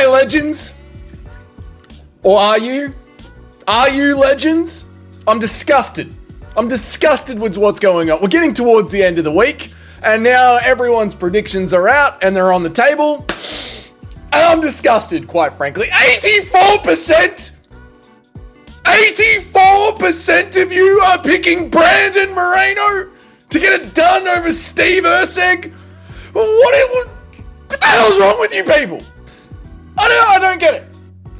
legends? Or are you? Are you legends? I'm disgusted. I'm disgusted with what's going on. We're getting towards the end of the week, and now everyone's predictions are out and they're on the table. And I'm disgusted, quite frankly. 84%! 84% of you are picking Brandon Moreno to get it done over Steve Erceg? What the hell's wrong with you people? I don't get it.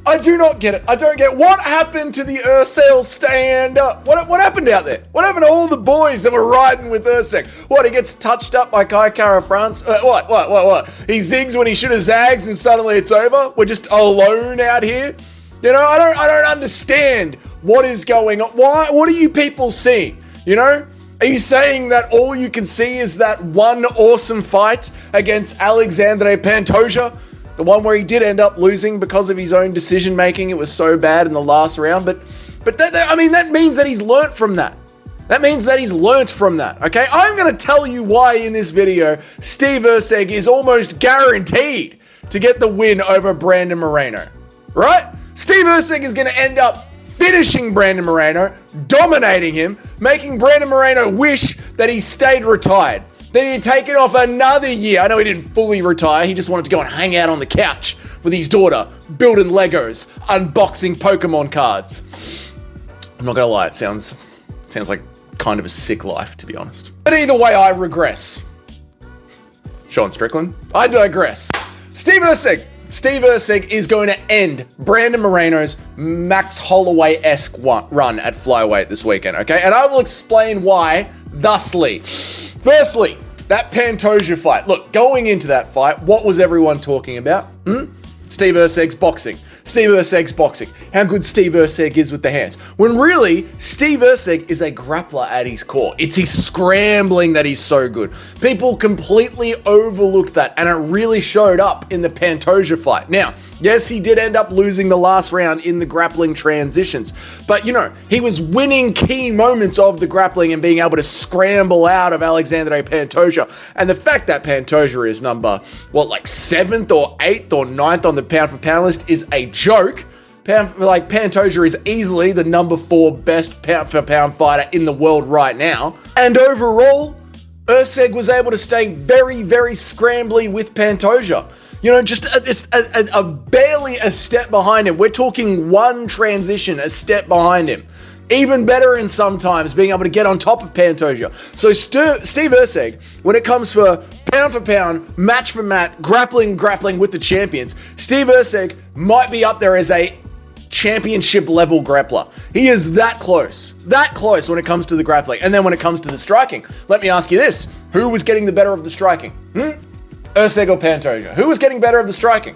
I do not get it. I don't get it. What happened to the Erceg stand-up? What happened out there? What happened to all the boys that were riding with Erceg? What, he gets touched up by Kai Kara France? What? He zigs when he should have zags and suddenly it's over? We're just alone out here? You know, I don't understand what is going on. What are you people seeing? You know? Are you saying that all you can see is that one awesome fight against Alexandre Pantoja? The one where he did end up losing because of his own decision making. It was so bad in the last round. But that means that he's learnt from that. That means that he's learnt from that, okay? I'm going to tell you why in this video Steve Erceg is almost guaranteed to get the win over Brandon Moreno, right? Steve Erceg is going to end up finishing Brandon Moreno, dominating him, making Brandon Moreno wish that he stayed retired. Then he'd taken off another year. I know he didn't fully retire. He just wanted to go and hang out on the couch with his daughter, building Legos, unboxing Pokemon cards. I'm not going to lie, it sounds like kind of a sick life, to be honest. But either way, I regress. Sean Strickland, I digress. Steve Erceg is going to end Brandon Moreno's Max Holloway-esque run at flyweight this weekend, okay? And I will explain why thusly. Firstly, that Pantoja fight. Look, going into that fight, what was everyone talking about? Steve Erceg's boxing. Steve Erceg's boxing. How good Steve Erceg is with the hands. When really, Steve Erceg is a grappler at his core. It's his scrambling that he's so good. People completely overlooked that, and it really showed up in the Pantoja fight. Now, yes, he did end up losing the last round in the grappling transitions, but you know, he was winning key moments of the grappling and being able to scramble out of Alexandre Pantoja. And the fact that Pantoja is number, 7th or 8th or 9th on the pound for pound list is a joke. Pantoja is easily the number 4 best pound for pound fighter in the world right now. And overall, Erceg was able to stay very, very scrambly with Pantoja. You know, just barely a step behind him. We're talking one transition, a step behind him. Even better in sometimes being able to get on top of Pantoja. So Steve Erceg, when it comes for pound, match for match, grappling with the champions, Steve Erceg might be up there as a championship level grappler. He is that close when it comes to the grappling. And then when it comes to the striking, let me ask you this. Who was getting the better of the striking? Erceg or Pantoja? Who was getting better of the striking?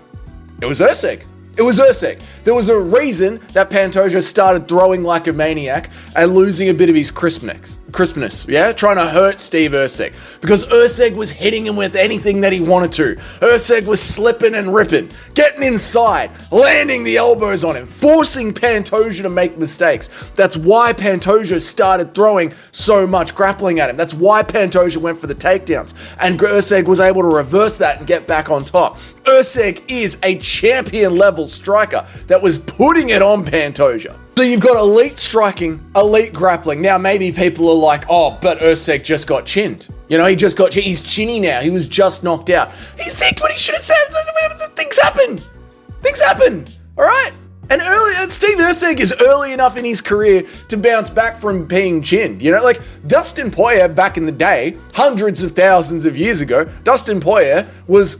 It was Erceg. It was Erceg. There was a reason that Pantoja started throwing like a maniac and losing a bit of his crispness, yeah? Trying to hurt Steve Erceg. Because Erceg was hitting him with anything that he wanted to. Erceg was slipping and ripping, getting inside, landing the elbows on him, forcing Pantoja to make mistakes. That's why Pantoja started throwing so much grappling at him. That's why Pantoja went for the takedowns. And Erceg was able to reverse that and get back on top. Erceg is a champion level striker that was putting it on Pantoja. So you've got elite striking, elite grappling. Now maybe people are like, oh, but Erceg just got chinned. You know, he's chinny now. He was just knocked out. He said what he should have said. Things happen. All right. And Steve Erceg is early enough in his career to bounce back from being chinned. You know, like Dustin Poirier back in the day, hundreds of thousands of years ago, Dustin Poirier was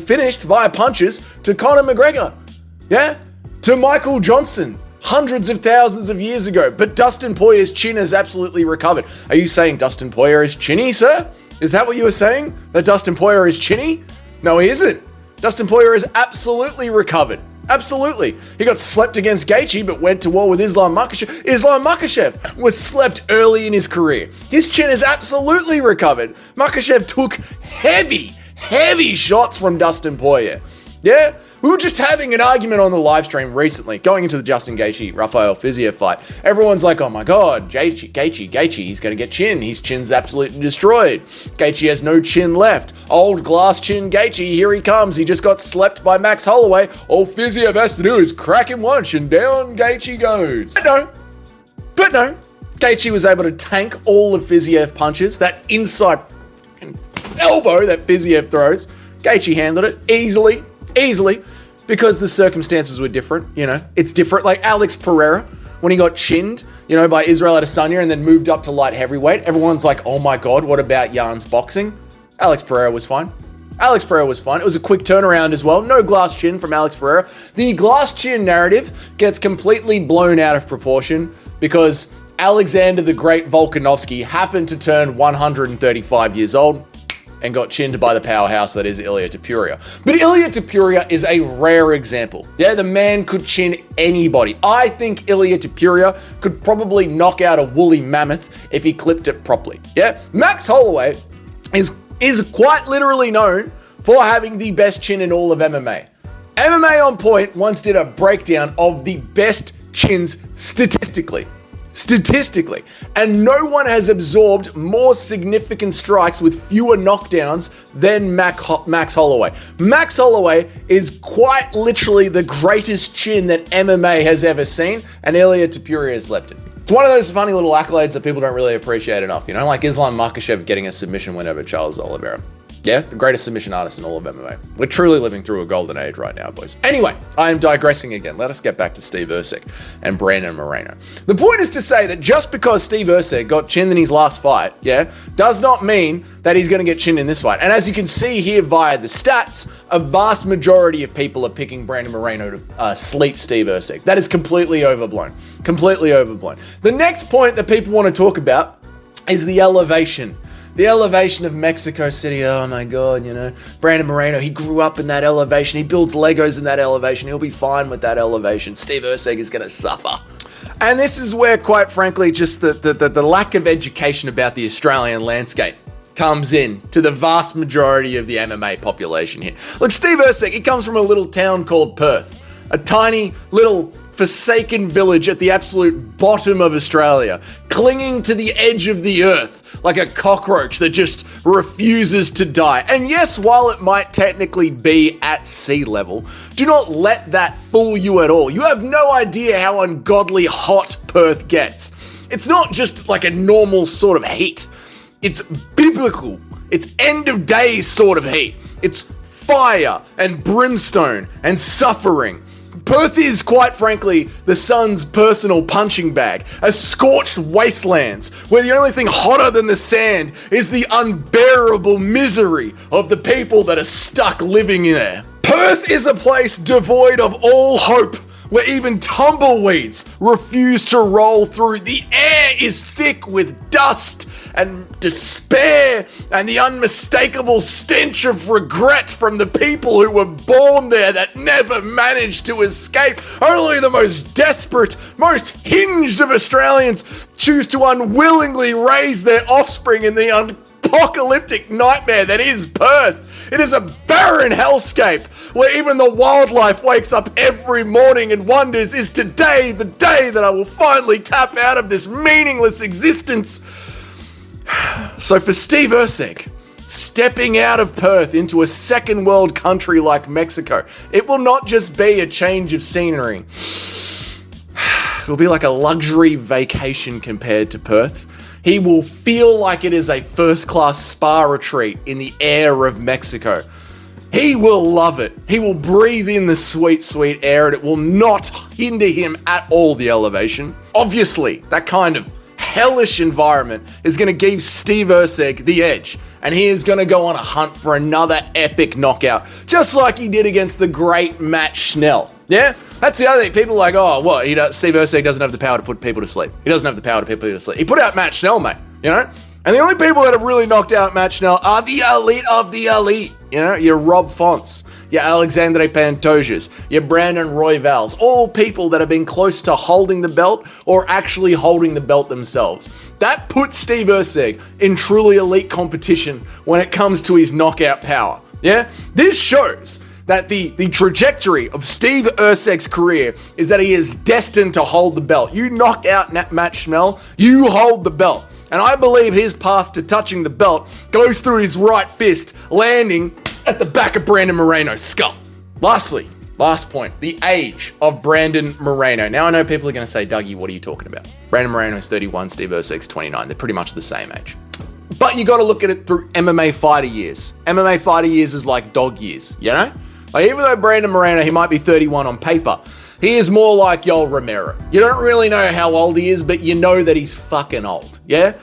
finished via punches to Conor McGregor. Yeah? To Michael Johnson, hundreds of thousands of years ago. But Dustin Poirier's chin has absolutely recovered. Are you saying Dustin Poirier is chinny, sir? Is that what you were saying? That Dustin Poirier is chinny? No, he isn't. Dustin Poirier is absolutely recovered. Absolutely. He got slept against Gaethje, but went to war with Islam Makhachev. Islam Makhachev was slept early in his career. His chin is absolutely recovered. Makhachev took heavy shots from Dustin Poirier. Yeah? We were just having an argument on the live stream recently, going into the Justin Gaethje-Rafael Fiziev fight. Everyone's like, oh my God, Gaethje, he's going to get chin. His chin's absolutely destroyed. Gaethje has no chin left. Old glass chin Gaethje, here he comes. He just got slept by Max Holloway. All Fiziev has to do is crack him once and down Gaethje goes. But no. Gaethje was able to tank all of Fiziev punches. That inside elbow that Fiziev throws, Gaethje handled it easily, because the circumstances were different, you know. It's different. Like Alex Pereira, when he got chinned, you know, by Israel Adesanya and then moved up to light heavyweight, everyone's like, oh my God, what about Jan's boxing? Alex Pereira was fine. It was a quick turnaround as well. No glass chin from Alex Pereira. The glass chin narrative gets completely blown out of proportion because Alexander the Great Volkanovski happened to turn 135 years old and got chinned by the powerhouse that is Ilia Topuria. But Ilia Topuria is a rare example. Yeah, the man could chin anybody. I think Ilia Topuria could probably knock out a woolly mammoth if he clipped it properly. Yeah, Max Holloway is quite literally known for having the best chin in all of MMA. MMA On Point once did a breakdown of the best chins statistically, and no one has absorbed more significant strikes with fewer knockdowns than Max Holloway. Max Holloway is quite literally the greatest chin that MMA has ever seen, and Ilia Topuria has left it. It's one of those funny little accolades that people don't really appreciate enough, you know, like Islam Makhachev getting a submission win over Charles Oliveira. Yeah, the greatest submission artist in all of MMA. We're truly living through a golden age right now, boys. Anyway, I am digressing again. Let us get back to Steve Erceg and Brandon Moreno. The point is to say that just because Steve Erceg got chinned in his last fight, yeah, does not mean that he's going to get chinned in this fight. And as you can see here via the stats, a vast majority of people are picking Brandon Moreno to sleep Steve Erceg. That is completely overblown. The next point that people want to talk about is the elevation. The elevation of Mexico City. Oh my God, you know, Brandon Moreno, he grew up in that elevation. He builds Legos in that elevation. He'll be fine with that elevation. Steve Erceg is going to suffer. And this is where, quite frankly, just the lack of education about the Australian landscape comes in to the vast majority of the MMA population here. Look, Steve Erceg, he comes from a little town called Perth, a tiny little forsaken village at the absolute bottom of Australia, clinging to the edge of the earth like a cockroach that just refuses to die. And yes, while it might technically be at sea level, do not let that fool you at all. You have no idea how ungodly hot Perth gets. It's not just like a normal sort of heat. It's biblical. It's end of days sort of heat. It's fire and brimstone and suffering. Perth is, quite frankly, the sun's personal punching bag. A scorched wastelands where the only thing hotter than the sand is the unbearable misery of the people that are stuck living there. Perth is a place devoid of all hope, where even tumbleweeds refuse to roll through. The air is thick with dust and despair and the unmistakable stench of regret from the people who were born there that never managed to escape. Only the most desperate, most hinged of Australians choose to unwillingly raise their offspring in the apocalyptic nightmare that is Perth. It is a barren hellscape where even the wildlife wakes up every morning and wonders, is today the day that I will finally tap out of this meaningless existence? So for Steve Erceg, stepping out of Perth into a second world country like Mexico, it will not just be a change of scenery. It'll be like a luxury vacation compared to Perth. He will feel like it is a first-class spa retreat in the air of Mexico. He will love it. He will breathe in the sweet, sweet air, and it will not hinder him at all, the elevation. Obviously, that kind of hellish environment is going to give Steve Erceg the edge, and he is going to go on a hunt for another epic knockout, just like he did against the great Matt Schnell. Yeah? That's the other thing. People are like, oh, what? Steve Erceg doesn't have the power to put people to sleep. He doesn't have the power to put people to sleep. He put out Matt Schnell, mate, you know? And the only people that have really knocked out Matt Schnell are the elite of the elite. You know, your Rob Fonts, your Alexandre Pantojas, your Brandon Royvals, all people that have been close to holding the belt or actually holding the belt themselves. That puts Steve Erceg in truly elite competition when it comes to his knockout power. Yeah? This shows that the trajectory of Steve Erceg's career is that he is destined to hold the belt. You knock out Matt Schnell, you hold the belt. And I believe his path to touching the belt goes through his right fist, landing at the back of Brandon Moreno's skull. Lastly, last point, the age of Brandon Moreno. Now I know people are going to say, Dougie, what are you talking about? Brandon Moreno's 31, Steve Erceg's 29. They're pretty much the same age. But you got to look at it through MMA fighter years. MMA fighter years is like dog years, you know? Like, even though Brandon Moreno, he might be 31 on paper, he is more like Yoel Romero. You don't really know how old he is, but you know that he's fucking old, yeah?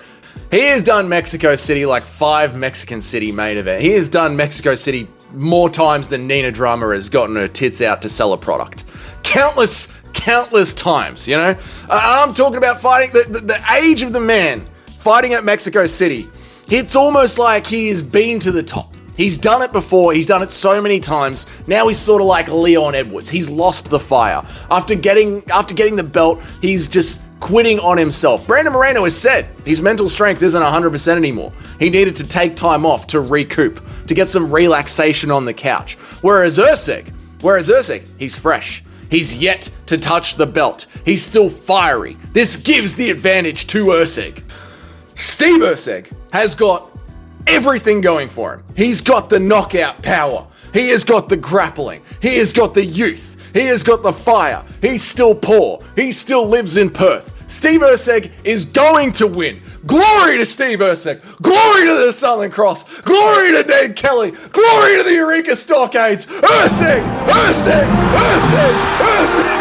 He has done Mexico City like 5 Mexican City main event. He has done Mexico City more times than Nina Drama has gotten her tits out to sell a product. Countless times, you know? I'm talking about fighting, the age of the man fighting at Mexico City. It's almost like he has been to the top. He's done it before. He's done it so many times. Now he's sort of like Leon Edwards. He's lost the fire. After getting the belt, he's just quitting on himself. Brandon Moreno has said his mental strength isn't 100% anymore. He needed to take time off to recoup, to get some relaxation on the couch. Whereas Erceg, he's fresh. He's yet to touch the belt. He's still fiery. This gives the advantage to Erceg. Steve Erceg has got everything going for him. He's got the knockout power. He has got the grappling. He has got the youth. He has got the fire. He's still poor. He still lives in Perth. Steve Erceg is going to win. Glory to Steve Erceg. Glory to the Southern Cross. Glory to Ned Kelly. Glory to the Eureka Stockades. Erceg! Erceg! Erceg! Erceg!